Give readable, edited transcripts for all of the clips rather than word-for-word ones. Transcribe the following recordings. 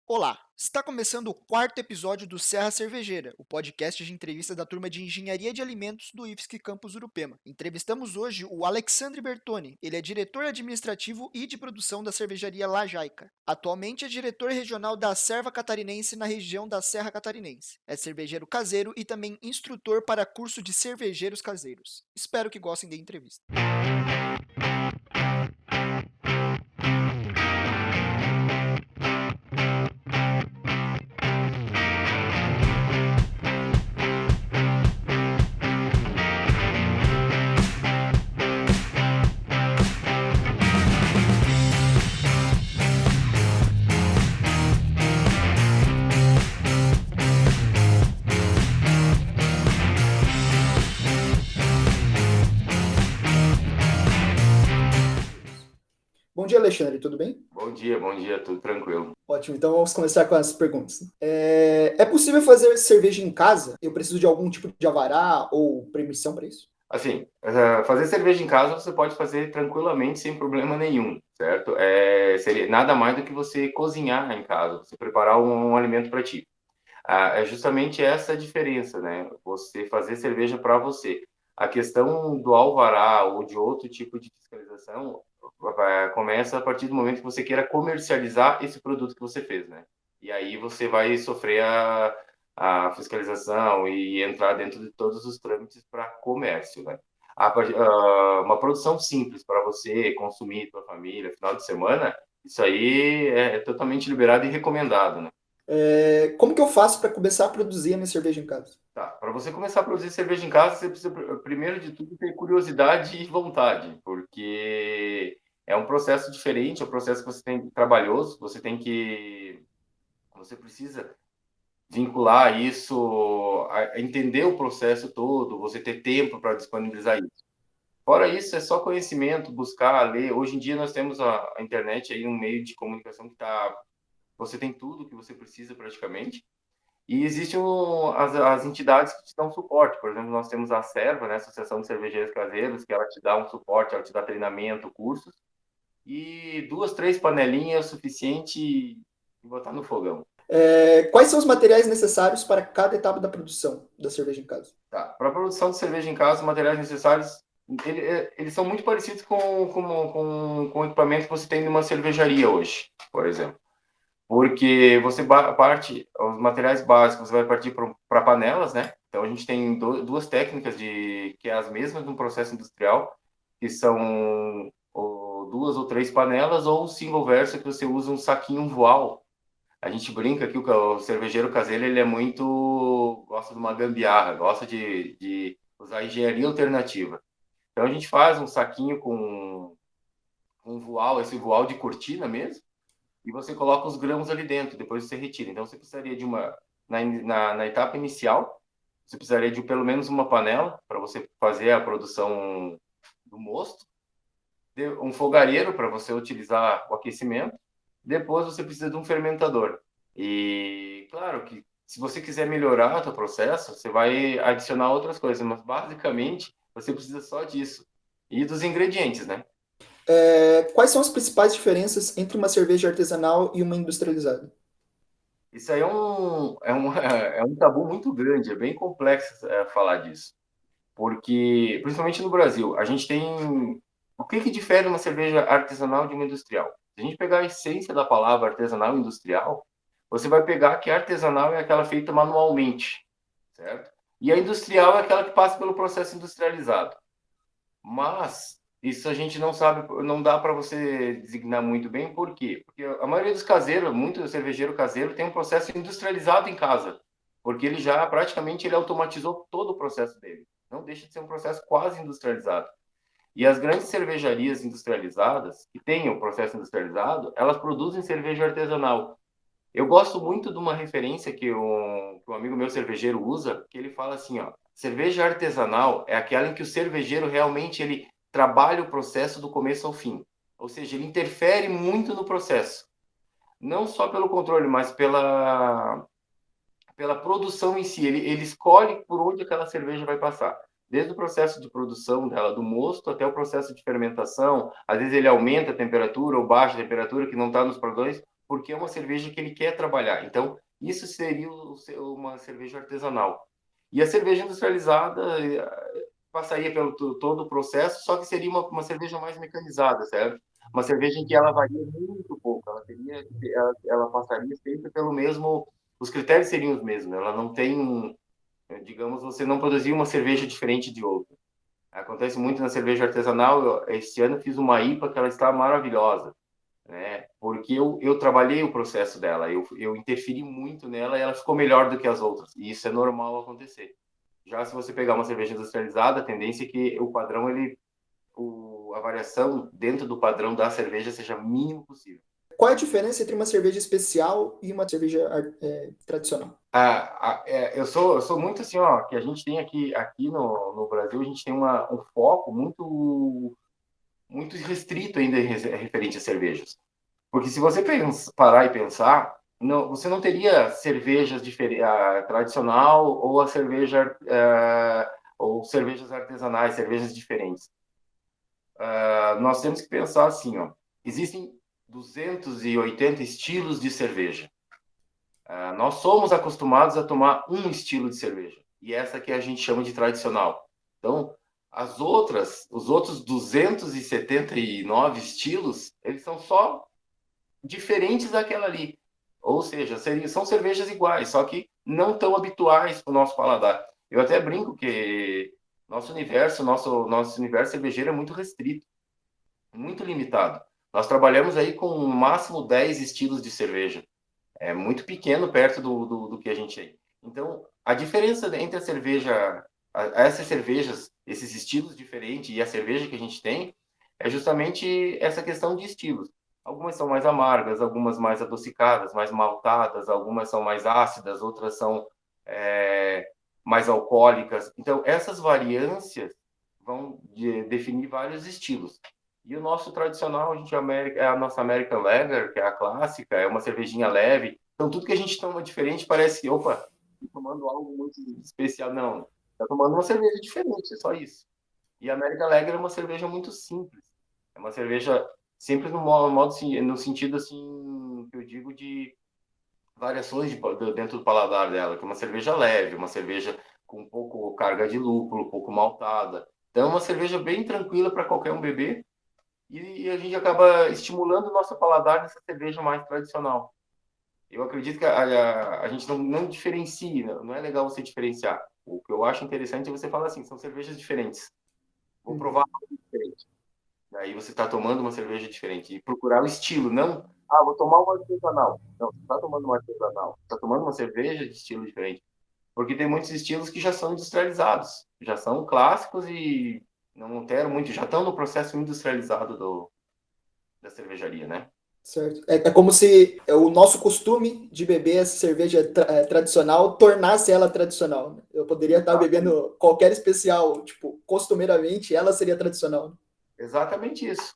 Olá, está começando o quarto episódio do Serra Cervejeira, o podcast de entrevista da turma de Engenharia de Alimentos do IFSC Campus Urupema. Entrevistamos hoje o Alexandre Bertoni, ele é diretor administrativo e de produção da cervejaria Lajaica. Atualmente é diretor regional da Serva Catarinense na região da Serra Catarinense. É cervejeiro caseiro e também instrutor para curso de cervejeiros caseiros. Espero que gostem da entrevista. Bom dia, Alexandre, tudo bem? Bom dia, tudo tranquilo. Ótimo, então vamos começar com as perguntas. É possível fazer cerveja em casa? Eu preciso de algum tipo de alvará ou permissão para isso? Assim, fazer cerveja em casa você pode fazer tranquilamente, sem problema nenhum, certo? Seria nada mais do que você cozinhar em casa, você preparar um alimento para ti. É justamente essa a diferença, né? Você fazer cerveja para você. A questão do alvará ou de outro tipo de fiscalização começa a partir do momento que você queira comercializar esse produto que você fez, né? E aí você vai sofrer a fiscalização e entrar dentro de todos os trâmites para comércio, né? Uma produção simples para você consumir, tua família, final de semana, isso aí é totalmente liberado e recomendado, né? Como que eu faço para começar a produzir a minha cerveja em casa? Tá, para você começar a produzir cerveja em casa, você precisa, primeiro de tudo, ter curiosidade e vontade, porque é um processo diferente, é um processo que você tem trabalhoso, você precisa vincular isso, entender o processo todo, você ter tempo para disponibilizar isso. Fora isso, é só conhecimento, buscar, ler. Hoje em dia nós temos a internet aí, um meio de comunicação que você tem tudo que você precisa praticamente. E existem as entidades que te dão suporte. Por exemplo, nós temos a Serva, né, Associação de Cervejeiros Caseiros, que ela te dá um suporte, ela te dá treinamento, cursos, e 2, 3 panelinhas é o suficiente e botar no fogão. Quais são os materiais necessários para cada etapa da produção da cerveja em casa? Tá. Para a produção de cerveja em casa, os materiais necessários, eles são muito parecidos com o equipamento que você tem numa cervejaria hoje, por exemplo. Porque você parte, os materiais básicos, você vai partir para panelas, né? Então a gente tem duas técnicas que é as mesmas no processo industrial, que são duas ou três panelas, ou o single verso, que você usa um saquinho voal. A gente brinca que o cervejeiro caseiro, ele é muito, gosta de uma gambiarra, gosta de usar engenharia alternativa. Então a gente faz um saquinho com um voal, esse voal de cortina mesmo, e você coloca os grãos ali dentro, depois você retira. Então, você precisaria de na etapa inicial, você precisaria de pelo menos uma panela para você fazer a produção do mosto, um fogareiro para você utilizar o aquecimento, depois você precisa de um fermentador. E, claro que se você quiser melhorar o seu processo, você vai adicionar outras coisas, mas basicamente você precisa só disso. E dos ingredientes, né? Quais são as principais diferenças entre uma cerveja artesanal e uma industrializada? Isso aí é um tabu muito grande, é bem complexo falar disso. Porque, principalmente no Brasil, a gente tem. O que difere uma cerveja artesanal de uma industrial? Se a gente pegar a essência da palavra artesanal e industrial, você vai pegar que a artesanal é aquela feita manualmente, certo? E a industrial é aquela que passa pelo processo industrializado. Mas isso a gente não sabe, não dá para você designar muito bem, por quê? Porque a maioria dos caseiros, muito cervejeiro caseiro, tem um processo industrializado em casa, porque ele já praticamente ele automatizou todo o processo dele. Não deixa de ser um processo quase industrializado. E as grandes cervejarias industrializadas, que têm o processo industrializado, elas produzem cerveja artesanal. Eu gosto muito de uma referência que um amigo meu cervejeiro usa, que ele fala assim, ó, cerveja artesanal é aquela em que o cervejeiro realmente ele trabalha o processo do começo ao fim. Ou seja, ele interfere muito no processo. Não só pelo controle, mas pela produção em si. Ele escolhe por onde aquela cerveja vai passar. Desde o processo de produção dela, do mosto, até o processo de fermentação. Às vezes ele aumenta a temperatura ou baixa a temperatura, que não está nos padrões, porque é uma cerveja que ele quer trabalhar. Então, isso seria uma cerveja artesanal. E a cerveja industrializada passaria pelo todo o processo, só que seria uma cerveja mais mecanizada, certo? Uma cerveja em que ela varia muito pouco, ela passaria sempre pelo mesmo, os critérios seriam os mesmos, ela não tem, digamos, você não produzir uma cerveja diferente de outra. Acontece muito na cerveja artesanal. Este ano fiz uma IPA que ela está maravilhosa, né? Porque eu trabalhei o processo dela, eu interferi muito nela e ela ficou melhor do que as outras. E isso é normal acontecer. Já se você pegar uma cerveja industrializada, a tendência é que o padrão, a variação dentro do padrão da cerveja seja mínimo possível. Qual é a diferença entre uma cerveja especial e uma cerveja tradicional? Eu sou muito assim, ó, que a gente tem aqui no Brasil, a gente tem um foco muito restrito ainda referente a cervejas. Porque se você parar e pensar, não, você não teria cervejas tradicional ou a cerveja ou cervejas artesanais, cervejas diferentes. Nós temos que pensar assim, ó, existem 280 estilos de cerveja. Nós somos acostumados a tomar um estilo de cerveja, e essa que a gente chama de tradicional. Então, os outros 279 estilos, eles são só diferentes daquela ali. Ou seja, são cervejas iguais, só que não tão habituais para o nosso paladar. Eu até brinco que nosso universo cervejeiro é muito restrito, muito limitado. Nós trabalhamos aí com no máximo 10 estilos de cerveja. É muito pequeno perto do que a gente tem. Então, a diferença entre essas cervejas, esses estilos diferentes e a cerveja que a gente tem, é justamente essa questão de estilos. Algumas são mais amargas, algumas mais adocicadas, mais maltadas, algumas são mais ácidas, outras são mais alcoólicas. Então, essas variâncias vão definir vários estilos. E o nosso tradicional, é a nossa American Lager, que é a clássica, é uma cervejinha leve. Então, tudo que a gente toma diferente parece que, opa, tô tomando algo muito especial. Não, tá tomando uma cerveja diferente, é só isso. E a American Lager é uma cerveja muito simples. É uma cerveja simples no sentido, assim, que eu digo de variações dentro do paladar dela, que é uma cerveja leve, uma cerveja com um pouco carga de lúpulo, um pouco maltada. Então, é uma cerveja bem tranquila para qualquer um beber, e a gente acaba estimulando o nosso paladar nessa cerveja mais tradicional. Eu acredito que a gente não diferencia, não é legal você diferenciar. O que eu acho interessante é você falar assim, são cervejas diferentes. Vou provar algo diferente. Aí você está tomando uma cerveja diferente. E procurar o estilo, não, vou tomar uma artesanal. Não, você está tomando uma artesanal. Você está tomando uma cerveja de estilo diferente. Porque tem muitos estilos que já são industrializados, já são clássicos e não alteram muito, já estão no processo industrializado da cervejaria, né? Certo. É como se o nosso costume de beber essa cerveja tradicional tornasse ela tradicional, né? Eu poderia estar bebendo qualquer especial, tipo, costumeiramente, ela seria tradicional, né? Exatamente isso.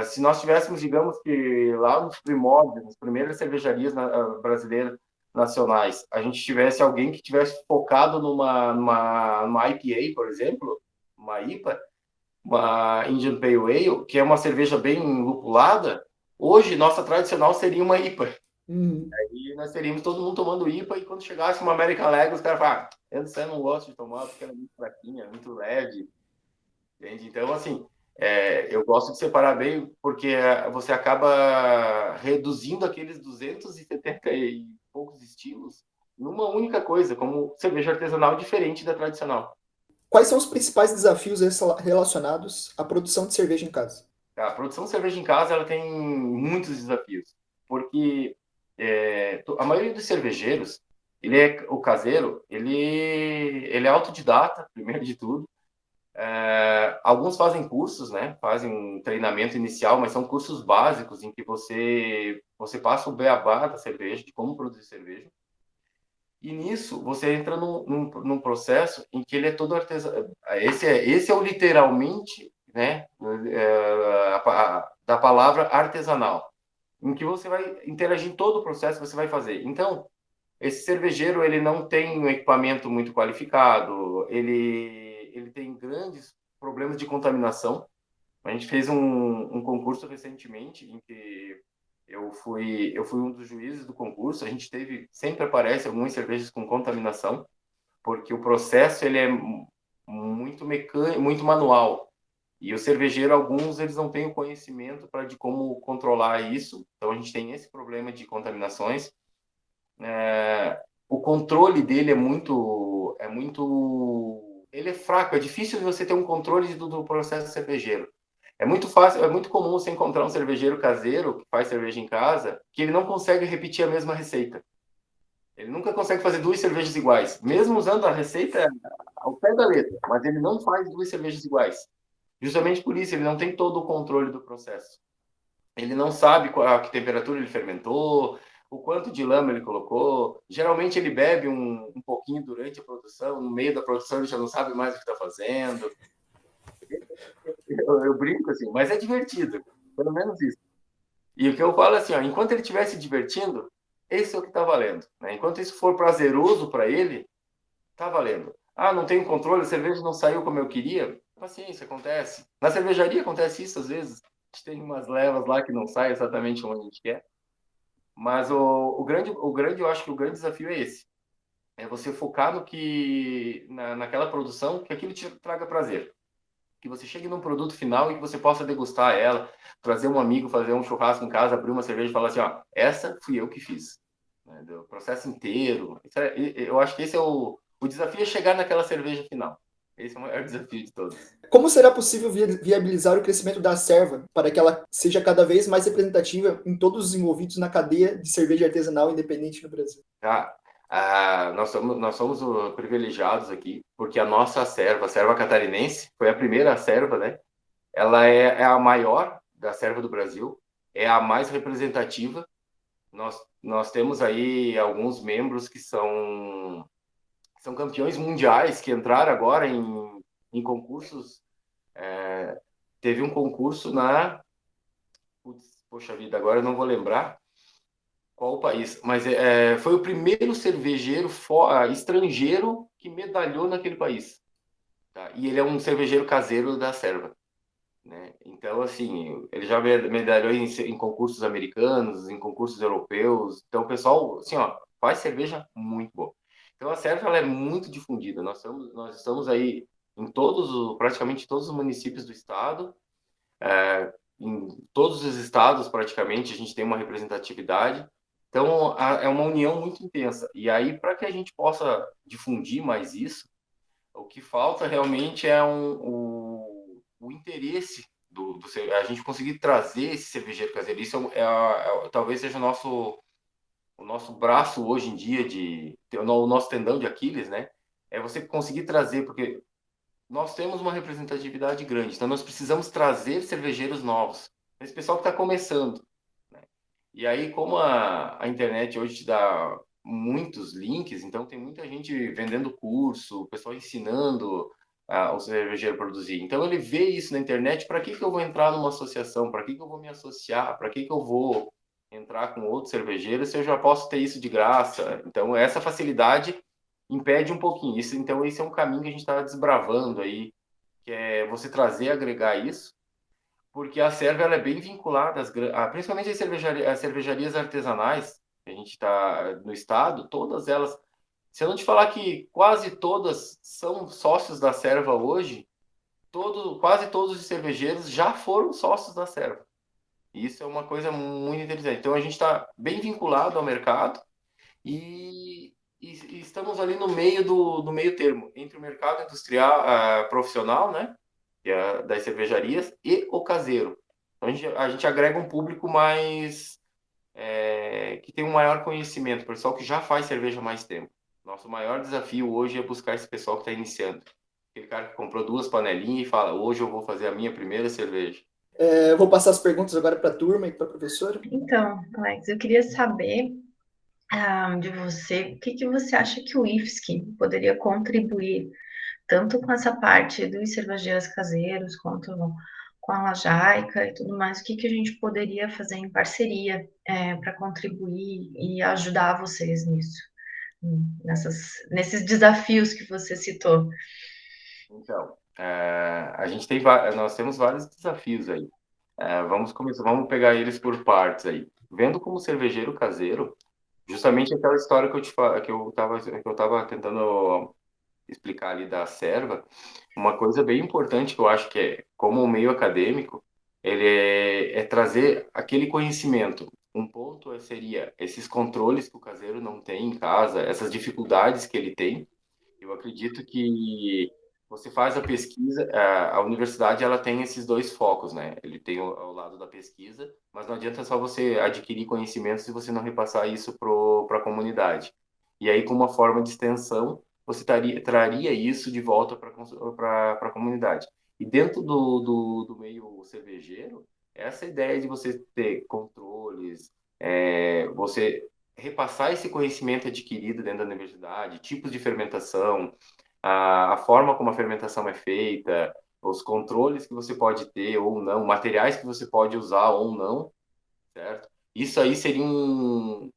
Se nós tivéssemos, digamos que lá nos primórdios, nas primeiras cervejarias brasileiras nacionais, a gente tivesse alguém que tivesse focado numa IPA, por exemplo, uma IPA, uma Indian Pale Ale, que é uma cerveja bem lupulada, hoje nossa tradicional seria uma IPA. Uhum. E nós teríamos todo mundo tomando IPA, e quando chegasse uma American Lager, os caras falavam, eu não gosto de tomar porque ela é muito fraquinha, muito leve. Entende? Então, assim, eu gosto de separar bem, porque você acaba reduzindo aqueles 270 e poucos estilos numa única coisa, como cerveja artesanal diferente da tradicional. Quais são os principais desafios relacionados à produção de cerveja em casa? A produção de cerveja em casa ela tem muitos desafios, porque a maioria dos cervejeiros, o caseiro, ele é autodidata, primeiro de tudo. Alguns fazem cursos, né? Fazem um treinamento inicial, mas são cursos básicos em que você passa o beabá da cerveja, de como produzir cerveja. E nisso você entra num processo em que ele é todo artesanal. Esse é o literalmente, né? Da palavra artesanal, em que você vai interagir em todo o processo, você vai fazer. Então, esse cervejeiro ele não tem um equipamento muito qualificado, ele tem grandes problemas de contaminação. A gente fez um concurso recentemente em que Eu fui um dos juízes do concurso. A gente sempre aparece algumas cervejas com contaminação, porque o processo ele é muito mecânico, muito manual. E o cervejeiro, alguns, eles não têm o conhecimento de como controlar isso. Então, a gente tem esse problema de contaminações. O controle dele ele é fraco. É difícil de você ter um controle do processo cervejeiro. É muito fácil, é muito comum você encontrar um cervejeiro caseiro que faz cerveja em casa, que ele não consegue repetir a mesma receita. Ele nunca consegue fazer duas cervejas iguais, mesmo usando a receita ao pé da letra, mas ele não faz duas cervejas iguais. Justamente por isso, ele não tem todo o controle do processo. Ele não sabe a que temperatura ele fermentou, o quanto de lama ele colocou. Geralmente ele bebe um pouquinho durante a produção, no meio da produção ele já não sabe mais o que está fazendo. Eu brinco assim, mas é divertido, pelo menos isso. E o que eu falo é assim, ó, enquanto ele estiver se divertindo, esse é o que está valendo. Né? Enquanto isso for prazeroso para ele, está valendo. Ah, não tenho controle, a cerveja não saiu como eu queria. Paciência, acontece. Na cervejaria acontece isso às vezes. A gente tem umas levas lá que não saem exatamente onde a gente quer. Mas eu acho que o grande desafio é esse. É você focar naquela produção, que aquilo te traga prazer. Que você chegue num produto final e que você possa degustar ela, trazer um amigo, fazer um churrasco em casa, abrir uma cerveja e falar assim, ó, essa fui eu que fiz. Né? Do processo inteiro. Eu acho que esse é o desafio, é chegar naquela cerveja final. Esse é o maior desafio de todos. Como será possível viabilizar o crescimento da Serva para que ela seja cada vez mais representativa em todos os envolvidos na cadeia de cerveja artesanal independente no Brasil? Tá? Nós somos privilegiados aqui, porque a serva catarinense, foi a primeira serva, né? Ela é a maior da serva do Brasil, é a mais representativa. Nós temos aí alguns membros que são campeões mundiais, que entraram agora em concursos. Teve um concurso poxa vida, agora eu não vou lembrar qual o país, mas foi o primeiro cervejeiro estrangeiro que medalhou naquele país. Tá? E ele é um cervejeiro caseiro da serva. Né? Então, assim, ele já medalhou em concursos americanos, em concursos europeus. Então, o pessoal, assim, ó, faz cerveja muito boa. Então, a serva ela é muito difundida. Nós estamos aí em praticamente todos os municípios do estado, em todos os estados, praticamente, a gente tem uma representatividade. Então, é uma união muito intensa. E aí, para que a gente possa difundir mais isso, o que falta realmente é o interesse a gente conseguir trazer esse cervejeiro caseiro. Isso talvez seja o nosso braço hoje em dia, o nosso tendão de Aquiles, né? É você conseguir trazer, porque nós temos uma representatividade grande, então nós precisamos trazer cervejeiros novos. Esse pessoal que está começando. Né? E aí, como a internet hoje te dá muitos links, então tem muita gente vendendo curso, o pessoal ensinando o cervejeiro a produzir. Então ele vê isso na internet, para que eu vou entrar numa associação? Para que eu vou me associar? Para que eu vou entrar com outro cervejeiro se eu já posso ter isso de graça? Então essa facilidade impede um pouquinho. Então esse é um caminho que a gente está desbravando aí, que é você trazer, agregar isso, porque a serva ela é bem vinculada, principalmente as cervejarias artesanais, que a gente está no estado, todas elas, se eu não te falar que quase todas são sócios da serva hoje, quase todos os cervejeiros já foram sócios da serva. E isso é uma coisa muito interessante. Então a gente está bem vinculado ao mercado e estamos ali no meio do meio termo, entre o mercado industrial, profissional, né? Das cervejarias e o caseiro. Então, a gente agrega um público mais que tem um maior conhecimento, pessoal que já faz cerveja há mais tempo. Nosso maior desafio hoje é buscar esse pessoal que está iniciando. Aquele cara que comprou 2 panelinhas e fala, hoje eu vou fazer a minha primeira cerveja. Eu vou passar as perguntas agora para a turma e para a professora. Então, Alex, eu queria saber de você, o que que você acha que o IFSC poderia contribuir tanto com essa parte dos cervejeiros caseiros, quanto com a Lajaica e tudo mais, o que que a gente poderia fazer em parceria para contribuir e ajudar vocês nisso, nesses desafios que você citou? Então, nós temos vários desafios aí. Vamos pegar eles por partes aí. vendo como cervejeiro caseiro, justamente aquela história que eu tava tentando explicar ali da serva, uma coisa bem importante que eu acho que é, como o meio acadêmico, ele é trazer aquele conhecimento. Um ponto seria esses controles que o caseiro não tem em casa, essas dificuldades que ele tem. Eu acredito que você faz a pesquisa, a universidade ela tem esses dois focos, né? Ele tem o lado da pesquisa, mas não adianta só você adquirir conhecimentos se você não repassar isso para a comunidade. E aí, com uma forma de extensão, você traria isso de volta para a comunidade. E dentro do meio cervejeiro, essa ideia de você ter controles, você repassar esse conhecimento adquirido dentro da universidade, tipos de fermentação, a forma como a fermentação é feita, os controles que você pode ter ou não, materiais que você pode usar ou não, certo? Isso aí seria um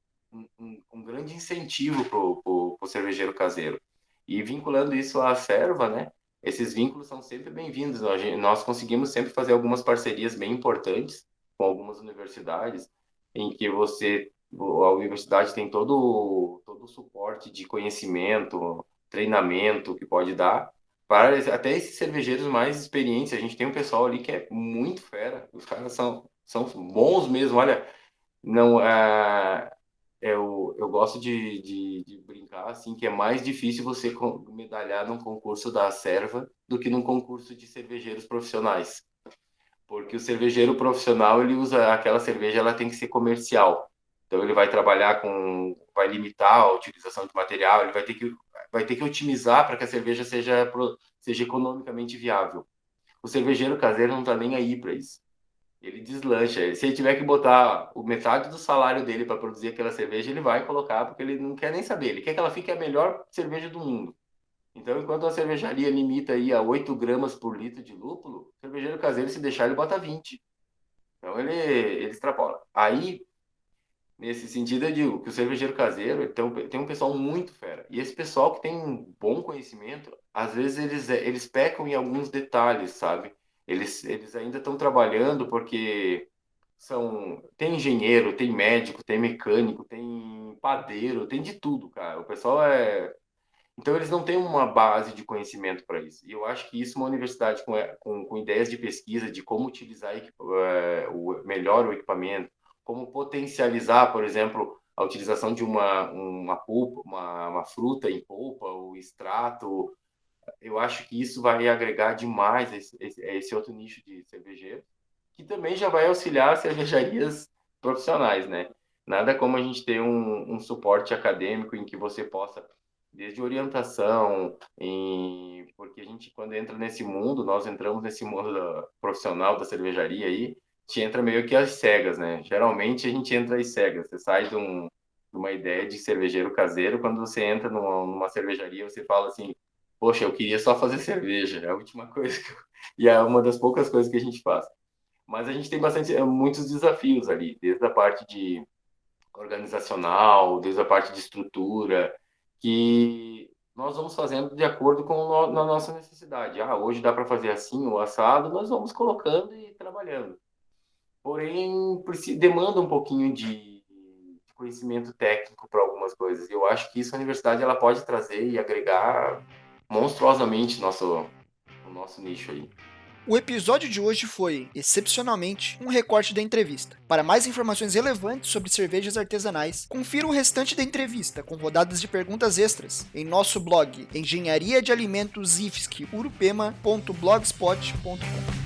grande incentivo para o cervejeiro caseiro. E vinculando isso à serva, né? Esses vínculos são sempre bem-vindos. Nós conseguimos sempre fazer algumas parcerias bem importantes com algumas universidades, em que a universidade tem todo o suporte de conhecimento, treinamento que pode dar para até esses cervejeiros mais experientes. A gente tem um pessoal ali que é muito fera, os caras são bons mesmo. Olha, não, eu gosto de brincar assim que é mais difícil você medalhar num concurso da serva do que num concurso de cervejeiros profissionais, porque o cervejeiro profissional ele usa aquela cerveja, ela tem que ser comercial, então ele vai trabalhar vai limitar a utilização de material, ele vai ter que otimizar para que a cerveja seja economicamente viável. O cervejeiro caseiro não está nem aí para isso. Ele deslancha. Se ele tiver que botar o metade do salário dele para produzir aquela cerveja, ele vai colocar, porque ele não quer nem saber. Ele quer que ela fique a melhor cerveja do mundo. Então, enquanto a cervejaria limita aí a 8 gramas por litro de lúpulo, o cervejeiro caseiro, se deixar, ele bota 20. Então, ele extrapola. Aí, nesse sentido, eu digo que o cervejeiro caseiro tem um pessoal muito fera. E esse pessoal que tem um bom conhecimento, às vezes eles pecam em alguns detalhes, sabe? Eles ainda estão trabalhando porque tem engenheiro, tem médico, tem mecânico, tem padeiro, tem de tudo, cara. O pessoal então, eles não têm uma base de conhecimento para isso. E eu acho que isso, uma universidade com ideias de pesquisa, de como utilizar melhor o equipamento, como potencializar, por exemplo, a utilização de uma polpa, uma fruta em polpa, o extrato, eu acho que isso vai agregar demais esse outro nicho de cervejeiro, que também já vai auxiliar cervejarias profissionais, né? Nada como a gente ter um suporte acadêmico em que você possa, desde orientação, porque a gente, quando entra nesse mundo, nós entramos nesse mundo profissional da cervejaria aí, a gente entra meio que às cegas, né? Geralmente a gente entra às cegas, você sai de uma ideia de cervejeiro caseiro, quando você entra numa cervejaria, você fala assim, poxa, eu queria só fazer cerveja, é a última coisa e é uma das poucas coisas que a gente faz. Mas a gente tem muitos desafios ali, desde a parte de organizacional, desde a parte de estrutura, que nós vamos fazendo de acordo com a nossa necessidade. Ah, hoje dá para fazer assim, o assado, nós vamos colocando e trabalhando. Porém, demanda um pouquinho de conhecimento técnico para algumas coisas. Eu acho que isso a universidade ela pode trazer e agregar monstruosamente o nosso nicho aí. O episódio de hoje foi, excepcionalmente, um recorte da entrevista. Para mais informações relevantes sobre cervejas artesanais, confira o restante da entrevista, com rodadas de perguntas extras, em nosso blog engenhariadealimentosifscurupema.blogspot.com.